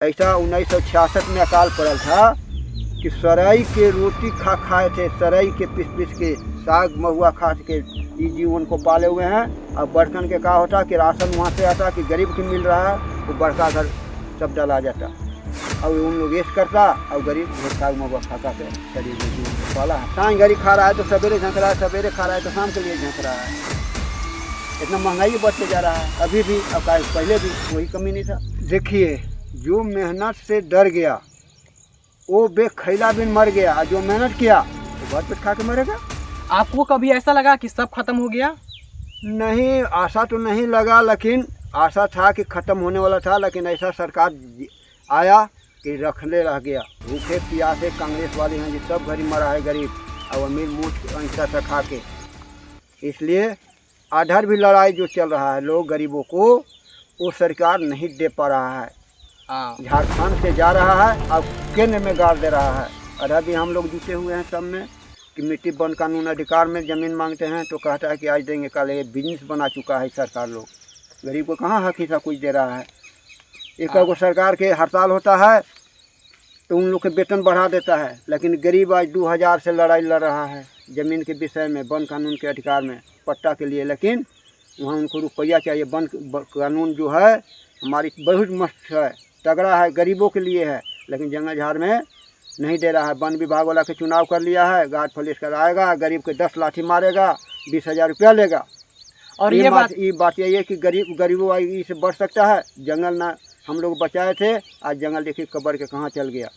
ऐसा 1966 में अकाल पड़ल था कि सराई के रोटी खाए थे, सराई के पीस के साग महुआ खा के ये जीवन को पाले हुए हैं। अब बर्तन के क्या होता कि राशन वहाँ से आता कि गरीब को मिल रहा है, वो बड़का घर सब डला जाता और उन लोग वेस्ट करता और गरीब साग महुआ खा के शरीर में जीवन को पाला है। शाम गरीब खा रहा है तो सवेरे झंक रहा है, सवेरे खा रहा है तो शाम के लिए झंक रहा है। इतना महंगाई बढ़ते जा रहा है अभी भी, अब पहले भी वही कमी नहीं था। देखिए, जो मेहनत से डर गया वो बेखैला बिन मर गया, और जो मेहनत किया वो भर पेट खा के मरेगा। आपको कभी ऐसा लगा कि सब खत्म हो गया? नहीं, आशा तो नहीं लगा, लेकिन आशा था कि ख़त्म होने वाला था, लेकिन ऐसा सरकार आया कि रखले रह गया। भूखे प्यासे कांग्रेस वाले हैं जो सब घरी मरा है गरीब, और अमीर मुँह ऐसा सा खा के। इसलिए आधर भी लड़ाई जो चल रहा है लोग गरीबों को, वो सरकार नहीं दे पा रहा है। झारखंड से जा रहा है अब केंद्र में गाड़ दे रहा है। अधर भी हम लोग जुटे हुए हैं सब में कि मिट्टी वन कानून अधिकार में ज़मीन मांगते हैं तो कहता है कि आज देंगे कल। ये बिजनेस बना चुका है सरकार। लोग गरीब को कहाँ हक हिस्सा कुछ दे रहा है। एक को सरकार के हड़ताल होता है तो उन लोग के वेतन बढ़ा देता है, लेकिन गरीब आज 2000 से लड़ाई लड़ रहा है ज़मीन के विषय में, वन कानून के अधिकार में, पट्टा के लिए। लेकिन वहाँ उनको रुपया चाहिए। वन कानून जो है हमारी बहुत मस्त है, तगड़ा है, गरीबों के लिए है, लेकिन जंगल झाड़ में नहीं दे रहा है। वन विभाग वाला के चुनाव कर लिया है, गार्ड पुलिस कर आएगा, गरीब के 10 लाठी मारेगा, 20,000 रुपया लेगा। और ये बात यही है कि गरीबों से बढ़ सकता है। जंगल ना हम लोग बचाए थे, आज जंगल देखिए कब्र के कहाँ चल गया।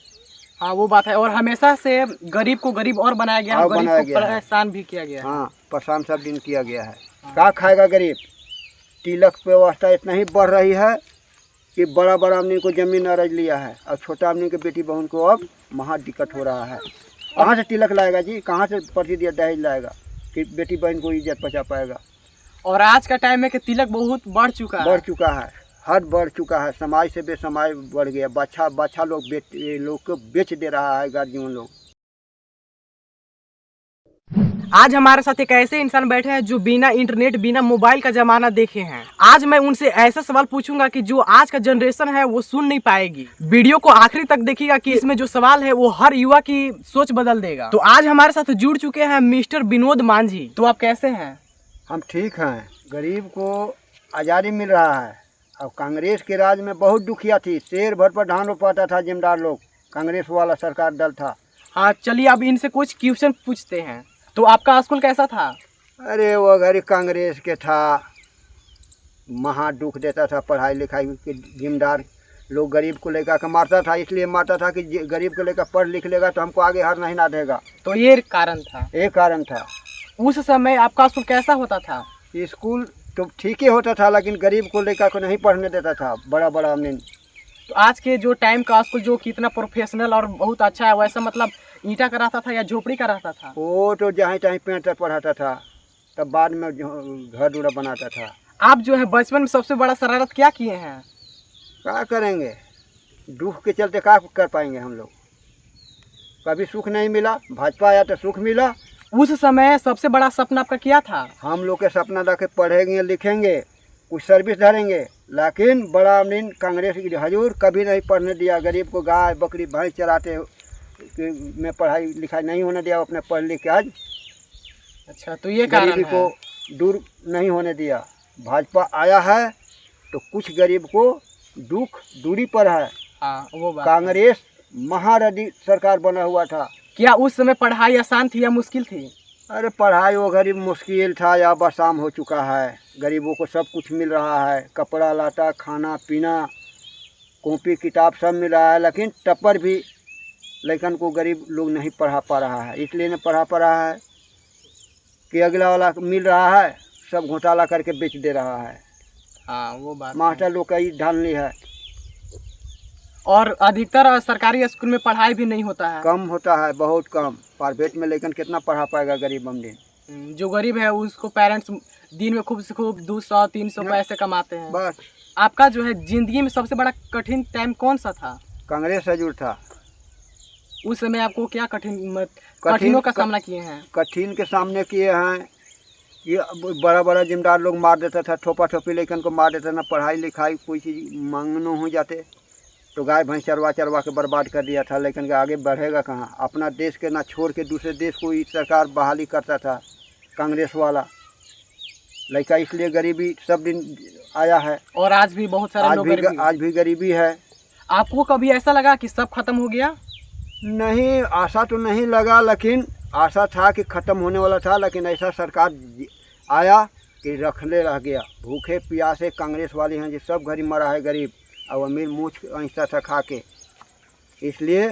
हाँ, वो बात है। और हमेशा से गरीब को गरीब और बनाया गया है, गरीब को परेशान भी किया गया है। हाँ, परेशान सब दिन किया गया है। क्या खाएगा गरीब? तिलक व्यवस्था इतना ही बढ़ रही है कि बड़ा बड़ा आदमी को जमीन अरज लिया है, और छोटा आदमी के बेटी बहन को अब महा दिक्कत हो रहा है। कहाँ से तिलक लाएगा जी? कहाँ से प्रतिदिन दहेज लाएगा कि बेटी बहन को इज्जत पहुँचा पाएगा? और आज का टाइम में कि तिलक बहुत बढ़ चुका है, हद बढ़ चुका है। समाज से बेसमाज बढ़ गया। बच्चा लोग को बेच दे रहा है गार्जियन लोग। आज हमारे साथ एक ऐसे इंसान बैठे हैं जो बिना इंटरनेट बिना मोबाइल का जमाना देखे हैं। आज मैं उनसे ऐसा सवाल पूछूंगा कि जो आज का जनरेशन है वो सुन नहीं पाएगी। वीडियो को आखिरी तक देखिएगा कि इसमें जो सवाल है वो हर युवा की सोच बदल देगा। तो आज हमारे साथ जुड़ चुके हैं मिस्टर विनोद मांझी। तो आप कैसे हैं? हम ठीक हैं। गरीब को आज़ादी मिल रहा है। अब कांग्रेस के राज में बहुत दुखिया थी, शेर भर पर धान रोपाता था जिम्मेदार लोग, कांग्रेस वाला सरकार दल था। हाँ, चलिए अब इनसे कुछ क्वेश्चन पूछते हैं। तो आपका स्कूल कैसा था? अरे वो गरीब कांग्रेस के था, महा दुख देता था। पढ़ाई लिखाई के जिम्मेदार लोग गरीब को लेकर के मारता था, इसलिए मारता था कि गरीब को लेकर पढ़ लिख लेगा तो हमको आगे हार नहीं ना देगा। तो ये कारण था? एक कारण था। उस समय आपका स्कूल कैसा होता था? स्कूल तो ठीक ही होता था, लेकिन गरीब को लेकर को नहीं पढ़ने देता था बड़ा अमीन। तो आज के जो टाइम का स्कूल जो कितना प्रोफेशनल और बहुत अच्छा है, वैसा मतलब ईंटा का रहता था या झोपड़ी का रहता था? वो तो जहाँ तहीं पेंट पढ़ाता था, तब बाद में घर दूरा बनाता था। आप जो है बचपन में सबसे बड़ा शरारत क्या किए हैं? क्या करेंगे, दुख के चलते क्या कर पाएंगे हम लोग। कभी सुख नहीं मिला, भाजपा आया तो सुख मिला। उस समय सबसे बड़ा सपना आपका क्या था? हम लोग के सपना था कि पढ़ेंगे लिखेंगे कुछ सर्विस धरेंगे, लेकिन बड़ा अमीन कांग्रेस की हजूर कभी नहीं पढ़ने दिया। गरीब को गाय बकरी भैंस चराते में पढ़ाई लिखाई नहीं होने दिया। अपने पढ़ लिख के आज अच्छा, तो ये गरीबी को दूर नहीं होने दिया। भाजपा आया है तो कुछ गरीब को दुख दूरी पर है। हाँ, वो बात। कांग्रेस महारथी सरकार बना हुआ था। क्या उस समय पढ़ाई आसान थी या मुश्किल थी? अरे पढ़ाई वो गरीब मुश्किल था या आसान हो चुका है। गरीबों को सब कुछ मिल रहा है, कपड़ा लाता खाना पीना कॉपी किताब सब मिल रहा है, लेकिन टप्पर भी लेकिन को गरीब लोग नहीं पढ़ा पा रहा है। इसलिए नहीं पढ़ा पा रहा है कि अगला वाला मिल रहा है सब घोटाला करके बेच दे रहा है। हाँ, वो बात। मास्टर लोग का ही ढालनी है। और अधिकतर सरकारी स्कूल में पढ़ाई भी नहीं होता है, कम होता है, बहुत कम। प्राइवेट में लेकिन कितना पढ़ा पाएगा गरीब अमीन। जो गरीब है उसको पेरेंट्स दिन में खूब से खूब 200-300 पैसे कमाते हैं बस। आपका जो है जिंदगी में सबसे बड़ा कठिन टाइम कौन सा था? कांग्रेस हजूर था। उस समय आपको क्या कठिनों का सामना किए हैं? कठिन के सामने किए हैं। ये बड़ा जिम्मेदार लोग मार देता था, ठोपा ठोपी लेकिन को मार देता था। ना पढ़ाई लिखाई कोई चीज़ मांगनो हो जाते, तो गाय भैंस चरवा चरवा के बर्बाद कर दिया था, लेकिन आगे बढ़ेगा कहाँ। अपना देश के ना छोड़ के दूसरे देश को ही सरकार बहाली करता था कांग्रेस वाला। लड़का इसलिए गरीबी सब दिन आया है, और आज भी बहुत सारे लोग गरीबी। आज भी गरीबी है। आपको कभी ऐसा लगा कि सब खत्म हो गया? नहीं, आशा तो नहीं लगा, लेकिन आशा था कि ख़त्म होने वाला था, लेकिन ऐसा सरकार आया कि रखने रह गया। भूखे प्यासे कांग्रेस वाले हैं जो सब गरीब मरा है, गरीब और अमीर मूछ ऐसा था खा के। इसलिए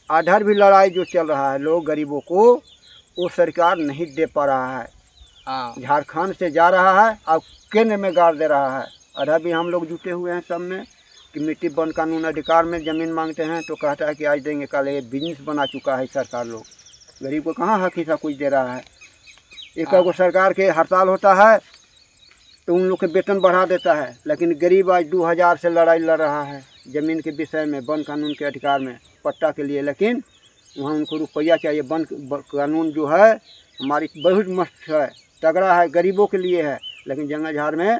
अधर भी लड़ाई जो चल रहा है लोग गरीबों को, वो सरकार नहीं दे पा रहा है। झारखंड से जा रहा है और केंद्र में गाड़ दे रहा है। अधर भी हम लोग जुटे हुए हैं सब में कि मिट्टी वन कानून अधिकार में ज़मीन मांगते हैं तो कहता है कि आज देंगे, कल। ये बिजनेस बना चुका है सरकार। लोग गरीब को कहाँ हक हिस्सा कुछ दे रहा है। एक को सरकार के हड़ताल होता है तो उन लोग के वेतन बढ़ा देता है, लेकिन गरीब आज 2000 से लड़ाई लड़ रहा है ज़मीन के विषय में, वन कानून के अधिकार में, पट्टा के लिए। लेकिन वहाँ उनको रुपया चाहिए। वन कानून जो है हमारी बहुत मस्त है, तगड़ा है, गरीबों के लिए है, लेकिन जंगल झाड़ में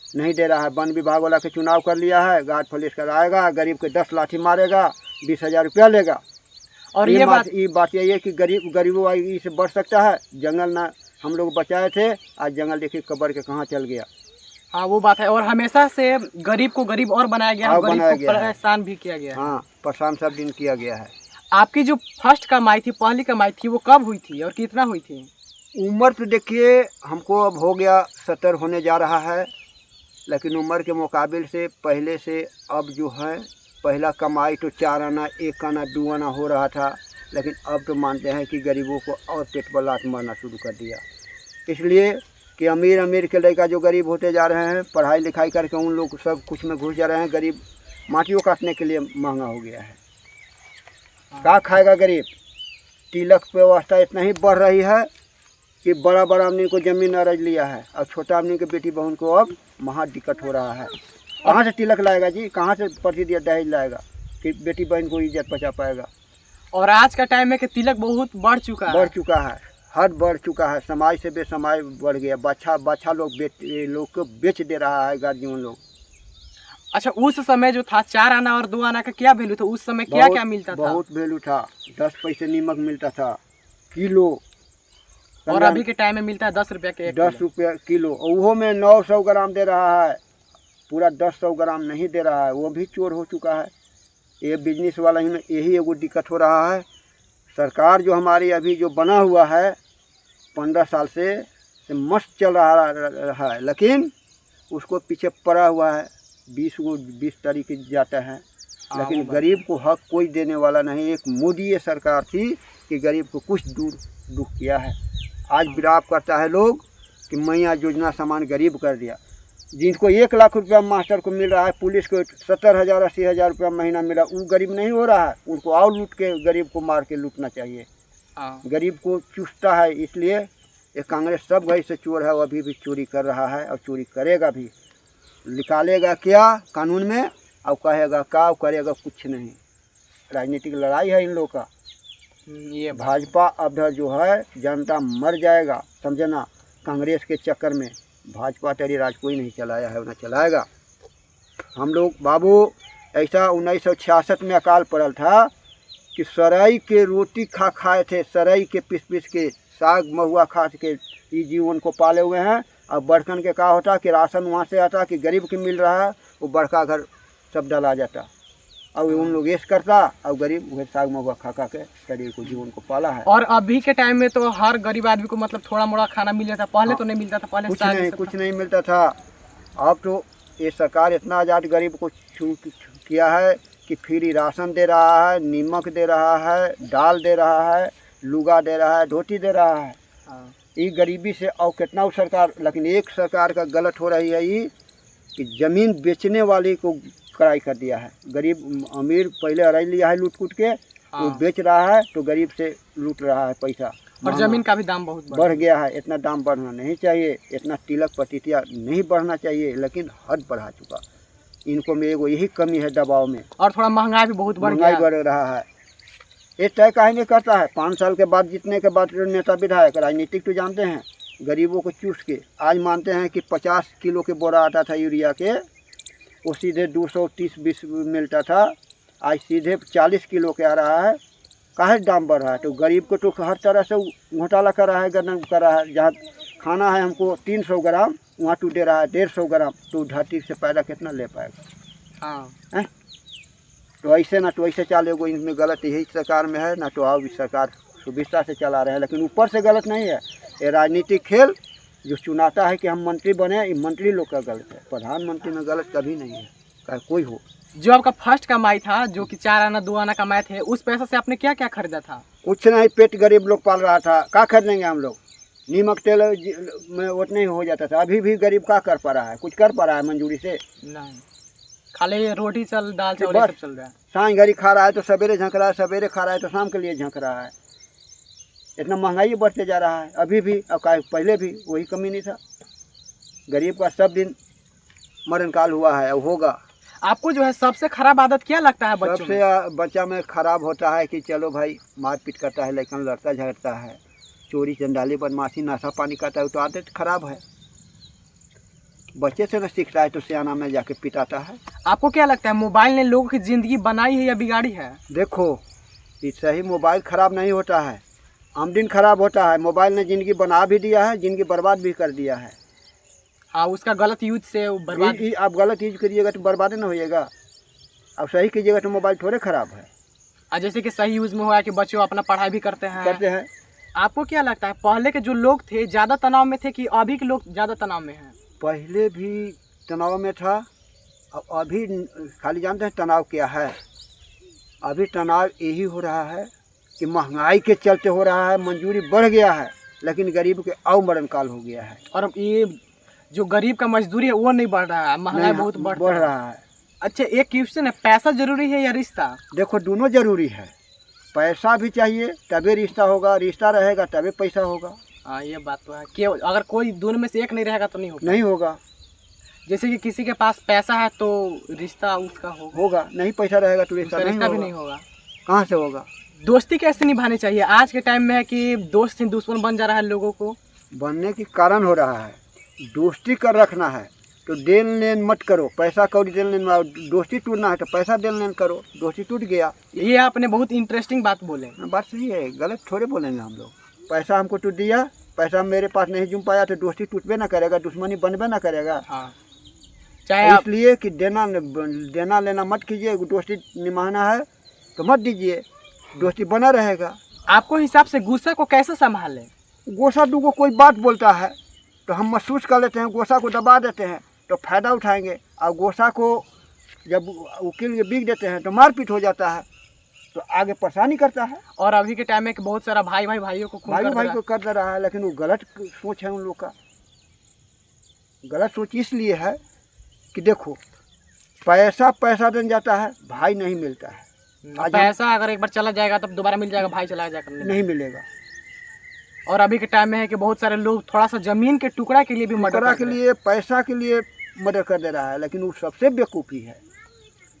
नहीं दे रहा है। वन विभाग वाला के चुनाव कर लिया है, गार्ड पुलिस कराएगा, गरीब के 10 लाठी मारेगा, 20,000 रुपया लेगा। और ये बात यही है कि गरीबों से बढ़ सकता है। जंगल ना हम लोग बचाए थे, आज जंगल देखिए कब्र के कहाँ चल गया। हाँ, वो बात है। और हमेशा से गरीब को गरीब और बनाया गया है, गरीब को परेशान भी किया गया है। हाँ, परेशान सब दिन किया गया है। आपकी जो फर्स्ट कमाई थी, पहली कमाई थी, वो कब हुई थी और कितना हुई थी? उम्र तो देखिए हमको अब हो गया 70 होने जा रहा है, लेकिन उम्र के मुकाबिल से पहले से अब जो है, पहला कमाई तो 4 आना, 1 आना, 2 आना हो रहा था, लेकिन अब तो मानते हैं कि गरीबों को और पेट पर लात मारना शुरू कर दिया। इसलिए कि अमीर के लड़का जो गरीब होते जा रहे हैं, पढ़ाई लिखाई करके उन लोग सब कुछ में घुस जा रहे हैं। गरीब माटियों काटने के लिए महंगा हो गया है। क्या खाएगा गरीब? तिलक व्यवस्था इतना ही बढ़ रही है कि बड़ा आदमी को ज़मीन अर्ज लिया है, और छोटा आदमी के बेटी बहन को अब महा दिक्कत हो रहा है। कहाँ से तिलक लाएगा जी? कहाँ से प्रति दहेज लाएगा कि बेटी बहन को इज्जत पहुँचा पाएगा? और आज का टाइम में कि तिलक बहुत बढ़ चुका है, हद बढ़ चुका है। समाज से बेसमाज बढ़ गया। बाछा लोग को बेच दे रहा है गार्जियन लोग। अच्छा, उस समय जो था 4 आना और 2 आना का क्या वैल्यू था? उस समय क्या क्या मिलता था? बहुत वैल्यू था। 10 पैसे नीमक मिलता था किलो, और अभी के टाइम में मिलता है 10 रुपया के 10 रुपया किलो। वो में 900 ग्राम दे रहा है, पूरा 1000 ग्राम नहीं दे रहा है। वो भी चोर हो चुका है। ये बिजनेस वाला ही में यही एगो दिक्कत हो रहा है। सरकार जो हमारी अभी जो बना हुआ है 15 साल से मस्त चल रहा है, लेकिन उसको पीछे पड़ा हुआ है। 20 तरीके जाता है, लेकिन गरीब को हक कोई देने वाला नहीं। एक मोदी ये सरकार थी कि गरीब को कुछ दूर दुख किया है। आज विराप करता है लोग कि मैया योजना सामान गरीब कर दिया। जिनको 1 लाख रुपया मास्टर को मिल रहा है, पुलिस को 70,000 80,000 रुपया महीना मिला, वो गरीब नहीं हो रहा है। उनको और लूट के गरीब को मार के लूटना चाहिए। गरीब को चूसता है। इसलिए ये कांग्रेस सब घर से चोर है, वो अभी भी चोरी कर रहा है और चोरी करेगा भी। निकालेगा क्या कानून में और कहेगा क्या, करेगा कुछ नहीं। राजनीतिक लड़ाई है इन लोगों का। ये भाजपा अब जो है जनता मर जाएगा, समझना। कांग्रेस के चक्कर में भाजपा तेरी राज कोई नहीं चलाया है, ना चलाएगा। हम लोग बाबू ऐसा 1966 में अकाल पड़ल था कि सराई के रोटी खाए थे, सराई के पीस के साग महुआ खा के ये जीवन को पाले हुए हैं। अब बड़कन के क्या होता कि राशन वहाँ से आता कि गरीब के मिल रहा है, वो बड़का घर सब डला जाता और उन लोग ऐश करता और गरीब वह साग महुआ खा के शरीर को जीवन को पाला है। और अभी के टाइम में तो हर गरीब आदमी को मतलब थोड़ा मोड़ा खाना मिल जाता। पहले तो नहीं मिलता था, पहले कुछ नहीं मिलता था। अब तो ये सरकार इतना आज़ाद गरीब को किया है कि फ्री राशन दे रहा है, नीमक दे रहा है, दाल दे रहा है, लुगा दे रहा है, धोती दे रहा है। ये गरीबी से और कितना सरकार, लेकिन एक सरकार का गलत हो रही है ये कि ज़मीन बेचने वाले को कराई कर दिया है। गरीब अमीर पहले अरज लिया है लूट कूट के, वो बेच रहा है तो गरीब से लूट रहा है पैसा। और ज़मीन का भी दाम बहुत बढ़ गया है। इतना दाम बढ़ना नहीं चाहिए, इतना तिलक पतितिया नहीं बढ़ना चाहिए, लेकिन हद बढ़ा चुका। इनको में एगो यही कमी है दबाव में। और थोड़ा महंगाई भी बहुत बढ़ रहा है। ये तय काहे नहीं करता है? 5 साल के बाद जीतने के बाद नेता विधायक राजनीतिक तो जानते हैं गरीबों को चूस के। आज मानते हैं कि 50 किलो के बोरा आता था यूरिया के, वो सीधे 230-20 मिलता था आज सीधे 40 किलो के आ रहा है। काहे दाम बढ़ रहा है? तो गरीब को तो हर तरह से घोटाला कर रहा है, गठन कर रहा है। जहाँ खाना है हमको 300 ग्राम, वहाँ तो दे रहा है 150 ग्राम। तो धरती से पैदा कितना ले पाएगा? हाँ। तो ऐसे ना तो ऐसे चलेगो, इनमें गलत यही सरकार में है ना। तो अब सरकार सुविधा से चला रहे हैं, लेकिन ऊपर से गलत नहीं है। ये राजनीतिक खेल जो चुनाता है कि हम मंत्री बने, ये मंत्री लोग का गलत है। प्रधानमंत्री में गलत कभी नहीं है, चाहे कोई हो। जो आपका फर्स्ट कमाई था, जो कि 4 आना 2 आना कमाए थे, उस पैसा से आपने क्या क्या खरीदा था? कुछ नहीं, पेट गरीब लोग पाल रहा था। क्या खरीदेंगे हम लोग? नीमक तेल में उतने ही हो जाता था। अभी भी गरीब क्या कर पा रहा है? कुछ कर पा रहा है मंजूरी से? नहीं, खाली रोटी चल दाल चावल ये सब चल रहा है। शाम घड़ी खा रहा है तो सवेरे झंक रहा है, सवेरे खा रहा है तो शाम के लिए झंक रहा है। इतना महंगाई बढ़ते जा रहा है अभी भी, और पहले भी वही कमी नहीं था। गरीब का सब दिन मरण काल हुआ है और होगा। आपको जो है सबसे खराब आदत क्या लगता है बच्चों में? सबसे बच्चा में खराब होता है कि चलो भाई मारपीट करता है, लेकिन लड़ता झगड़ता है, चोरी चंडाली बदमाशी नशा पानी करता है, तो आदत खराब है। बच्चे से न सीखता है तो सियाना में जाके पिटाता है। आपको क्या लगता है मोबाइल ने लोगों की जिंदगी बनाई है या बिगाड़ी है? देखो, इससे ही मोबाइल खराब नहीं होता है, आमदीन खराब होता है। मोबाइल ने ज़िंदगी बना भी दिया है, ज़िंदगी बर्बाद भी कर दिया है। हाँ, उसका गलत यूज से वो बर्बाद। आप गलत यूज करिएगा तो बर्बाद न होइएगा, अब सही कीजिएगा तो मोबाइल थोड़े खराब है। जैसे कि सही यूज में हुआ कि बच्चों अपना पढ़ाई भी करते हैं। आपको क्या लगता है पहले के जो लोग थे ज़्यादा तनाव में थे कि अभी के लोग ज़्यादा तनाव में हैं? पहले भी तनाव में था, अब अभी खाली जानते हैं तनाव क्या है। अभी तनाव यही हो रहा है कि महंगाई के चलते हो रहा है। मंजूरी बढ़ गया है, लेकिन गरीब के और मरण काल हो गया है। और ये जो गरीब का मजदूरी है वो नहीं बढ़ रहा है, महंगाई बहुत बढ़ रहा है। अच्छा, एक क्वेश्चन है, पैसा जरूरी है या रिश्ता? देखो, दोनों जरूरी है। पैसा भी चाहिए तभी रिश्ता होगा, रिश्ता रहेगा तभी पैसा होगा। हाँ, ये बात तो है कि अगर कोई दोनों में से एक नहीं रहेगा तो नहीं होगा। जैसे कि किसी के पास पैसा है तो रिश्ता उसका होगा, नहीं पैसा रहेगा तो रिश्ता भी नहीं होगा। कहाँ से होगा? दोस्ती कैसे निभानी चाहिए? आज के टाइम में है कि दोस्त ही दुश्मन बन जा रहा है लोगों को। बनने के कारण हो रहा है। दोस्ती कर रखना है तो देन लेन मत करो, पैसा कौड़ी देन लेन। दोस्ती टूटना है तो पैसा देन लेन करो। दोस्ती टूट गया। ये आपने बहुत इंटरेस्टिंग बात बोले। बात सही है, गलत थोड़े बोलेंगे हम लोग। पैसा हमको टूट दिया, पैसा मेरे पास नहीं जुम पाया तो दोस्ती टूटबे ना करेगा, दुश्मनी बनबे ना करेगा। हाँ, चाहे इसलिए कि देना लेना मत कीजिए। दोस्ती निभाना है तो मत दीजिए, दोस्ती बना रहेगा। आपको हिसाब से गुस्सा को कैसे संभालें? गुस्सा दूगो कोई बात बोलता है तो हम महसूस कर लेते हैं, गुस्सा को दबा देते हैं तो फ़ायदा उठाएंगे। और गुस्सा को जब वकील के बिक देते हैं तो मारपीट हो जाता है, तो आगे परेशानी करता है। और अभी के टाइम में कि बहुत सारा भाइयों को कर दे रहा है, लेकिन वो गलत सोच है उन लोग का। गलत सोच इसलिए है कि देखो, पैसा बन जाता है, भाई नहीं मिलता है। पैसा अगर एक बार चला जाएगा तब दोबारा मिल जाएगा, भाई चला जाएगा नहीं मिलेगा। और अभी के टाइम में है कि बहुत सारे लोग थोड़ा सा जमीन के टुकड़ा के लिए भी मर्डर के लिए, पैसा के लिए मर्डर कर दे रहा है, लेकिन वो सबसे बेवकूफ़ी है।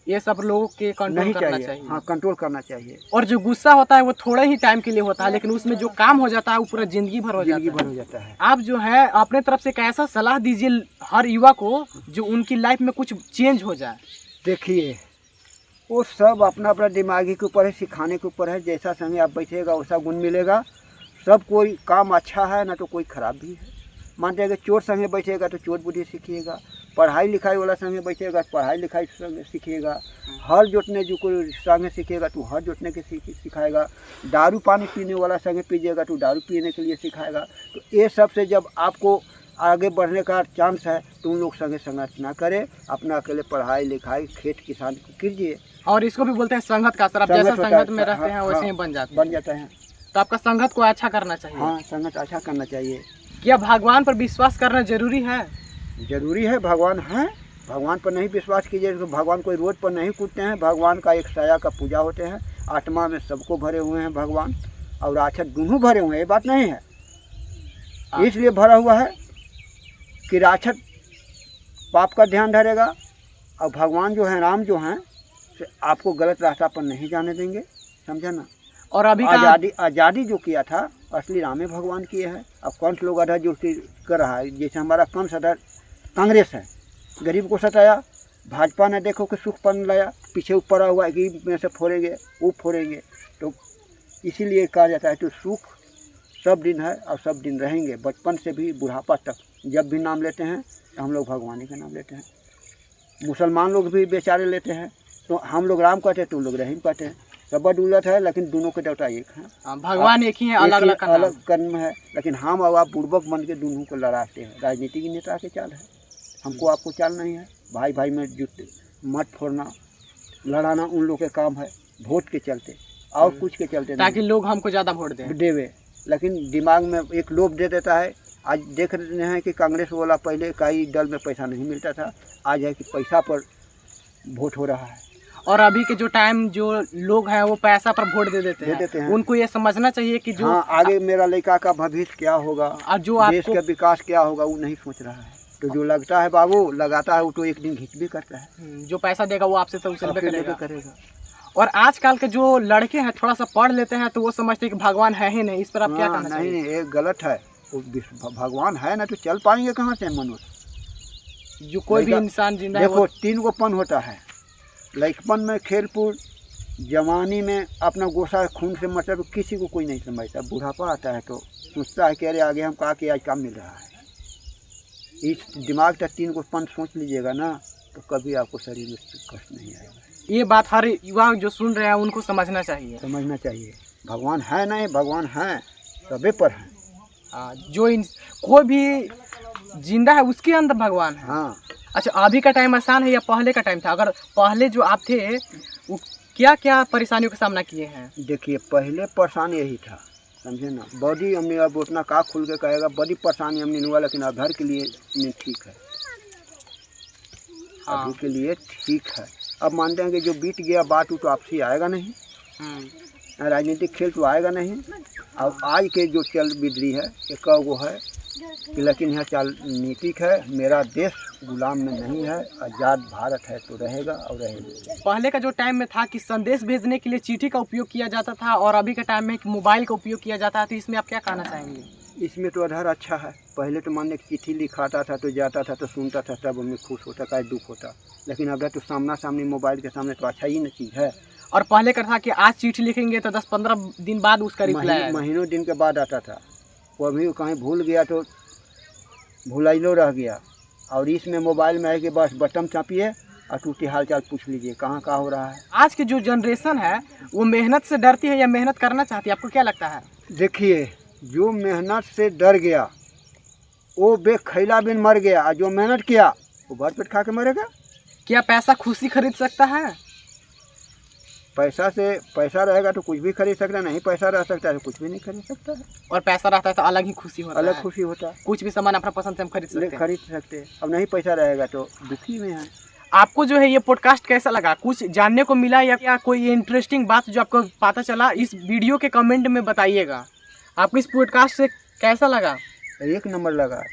ये सब लोगों के कंट्रोल करना चाहिए। हाँ, कंट्रोल करना चाहिए। और जो गुस्सा होता है वो थोड़े ही टाइम के लिए होता है, लेकिन उसमें जो काम हो जाता है वो पूरा जिंदगी भर हो जाता है। आप जो है अपने तरफ से कैसा सलाह दीजिए हर युवा को जो उनकी लाइफ में कुछ चेंज हो जाए? देखिए, वो सब अपना अपना दिमागी के ऊपर है, सिखाने के ऊपर है। जैसा संगे आप बैठेगा वैसा गुण मिलेगा। सब कोई काम अच्छा है ना तो कोई ख़राब भी है। मानते हैं कि चोर संगे बैठेगा तो चोर बुद्धि सीखिएगा, पढ़ाई लिखाई वाला संगे बैठेगा तो पढ़ाई लिखाई सीखिएगा, हर जोतने जो कोई संगे सीखेगा तो हर जोतने के सिखाएगा, दारू पानी पीने वाला संगे पीजिएगा तो दारू पीने के लिए सिखाएगा। तो ये सब से जब आपको आगे बढ़ने का चांस है तो उन लोग संगे संगत ना करें, अपना अकेले पढ़ाई लिखाई खेत किसान कीजिए। और इसको भी बोलते हैं संगत का असर। आप जैसा संगत में रहते हैं वैसे ही बन जाते हैं। तो आपका संगत को अच्छा करना चाहिए। हाँ, संगत अच्छा करना चाहिए। क्या भगवान पर विश्वास करना जरूरी है? जरूरी है, भगवान है। भगवान पर नहीं विश्वास कीजिए तो भगवान कोई रोड पर नहीं कूदते हैं। भगवान का एक साया का पूजा होते हैं। आत्मा में सबको भरे हुए हैं भगवान, और राक्षस दोनों भरे हुए हैं। ये बात नहीं है, इसलिए भरा हुआ है कि राक्षस पाप का ध्यान धरेगा और भगवान जो है, राम जो हैं, आपको गलत रास्ता पर नहीं जाने देंगे। समझा ना? और अभी आज़ादी जो किया था असली रामे भगवान किए हैं। अब कंस लोग अधर जो कर रहा है, जैसे हमारा कंस अधर कांग्रेस है, गरीब को सताया, भाजपा ने देखो कि सुख पन लाया, पीछे ऊपर हुआ है कि में से फोड़ेंगे वो फोड़ेंगे। तो इसीलिए कहा जाता है तो सुख सब दिन है और सब दिन रहेंगे। बचपन से भी बुढ़ापा तक जब भी नाम लेते हैं तो हम लोग भगवान का नाम लेते हैं। मुसलमान लोग भी बेचारे लेते हैं, तो हम लोग राम कहते हैं तो लोग रहीम कहते हैं। सब उलट है लेकिन दोनों के देवता एक हैं। भगवान एक ही है, अलग अलग अलग कर्म है। लेकिन हम और आप बुड़बक बन के दोनों को लड़ाते हैं। राजनीति की नेता के चाल है, हमको आपको चाल नहीं है। भाई भाई में जुट मत फोड़ना, लड़ाना उन लोग के काम है वोट के चलते और कुछ के चलते, ताकि लोग हमको ज़्यादा वोट देवे। लेकिन दिमाग में एक लोभ दे देता है। आज देख रहे हैं कि कांग्रेस वाला पहले कई दल में पैसा नहीं मिलता था, आज है कि पैसा पर वोट हो रहा है। और अभी के जो टाइम जो लोग हैं वो पैसा पर वोट दे देते हैं। उनको ये समझना चाहिए कि जो आगे मेरा लड़का का भविष्य क्या होगा और जो देश का विकास क्या होगा वो नहीं सोच रहा है। तो जो लगता है बाबू लगाता है वो तो एक दिन घिच भी करता है। जो पैसा देगा वो आपसे तो करेगा। और आजकल के जो लड़के हैं थोड़ा सा पढ़ लेते हैं तो वो समझते हैं कि भगवान है ही नहीं। इस पर आप क्या कहना चाहिए? नहीं, ये गलत है। भगवान है ना तो चल पाएंगे कहाँ से मनुष्य? जो कोई भी इंसान जिंदा देखो 3 गो पन होता है। लड़कपन में खेलकूद, जवानी में अपना गोसा खून से मतलब किसी को कोई नहीं समझता। बुढ़ापा आता है तो सोचता है कि अरे आगे हम कहा कि आज काम मिल रहा है। इस दिमाग का 3 गो पन सोच लीजिएगा ना तो कभी आपको शरीर में कष्ट नहीं आएगा। ये बात हर युवा जो सुन रहे हैं उनको समझना चाहिए। भगवान है नहीं, भगवान है सभी पर है। कोई भी जिंदा है उसके अंदर भगवान है। हाँ। अच्छा, अभी का टाइम आसान है या पहले का टाइम था? अगर पहले जो आप थे वो क्या क्या परेशानियों का सामना किए हैं? देखिए पहले परेशानी यही था, समझे ना। बॉडी हमने अब उतना का खुल के कहेगा, बड़ी परेशानी हमने हुआ, लेकिन अब घर के लिए ठीक है। अभी के लिए ठीक है। अब मानते हैं कि जो बीत गया बात वो तो आपसे आएगा नहीं, राजनीतिक खेल तो आएगा नहीं। अब आज के जो चल बिदली है एक वो है कि लेकिन यह चाल नीतिक है। मेरा देश गुलाम में नहीं है, आज़ाद भारत है तो रहेगा और रहेगा। पहले का जो टाइम में था कि संदेश भेजने के लिए चिट्ठी का उपयोग किया जाता था और अभी के टाइम में मोबाइल का उपयोग किया जाता है, तो इसमें आप क्या कहना चाहेंगे? इसमें तो आधार अच्छा है। पहले तो मानने की चिट्ठी लिखाता था तो जाता था तो सुनता था, तब हमें खुश होता का दुख होता। लेकिन अब तो सामना सामने मोबाइल के सामने तो अच्छा ही न चीज़ है। और पहले का था कि आज चिट्ठी लिखेंगे तो 10-15 दिन बाद उसका रिप्लाई महीनों दिन के बाद आता था। वो अभी कहीं भूल गया तो भुलाइलो रह गया। और इसमें मोबाइल में है कि बस बटन चापिए और टूटी हाल चाल पूछ लीजिए कहाँ का हो रहा है। आज की जो जनरेशन है वो मेहनत से डरती है या मेहनत करना चाहती है? आपको क्या लगता है? देखिए जो मेहनत से डर गया वो बेखैला बिन मर गया, और जो मेहनत किया वो भर पेट खा के मरेगा। क्या पैसा खुशी खरीद सकता है? पैसा रहेगा तो कुछ भी खरीद सकता है, नहीं पैसा रह सकता है तो कुछ भी नहीं खरीद सकता है। और पैसा रहता है तो अलग ही खुशी होता है। अलग खुशी होता है। कुछ भी सामान अपना पसंद से हम खरीद सकते हैं। अब नहीं पैसा रहेगा तो दुखी में है। आपको जो है ये पॉडकास्ट कैसा लगा? कुछ जानने को मिला या कोई इंटरेस्टिंग बात जो आपको पता चला? इस वीडियो के कमेंट में बताइएगा। आपको इस पॉडकास्ट से कैसा लगा? 1 नंबर लगा।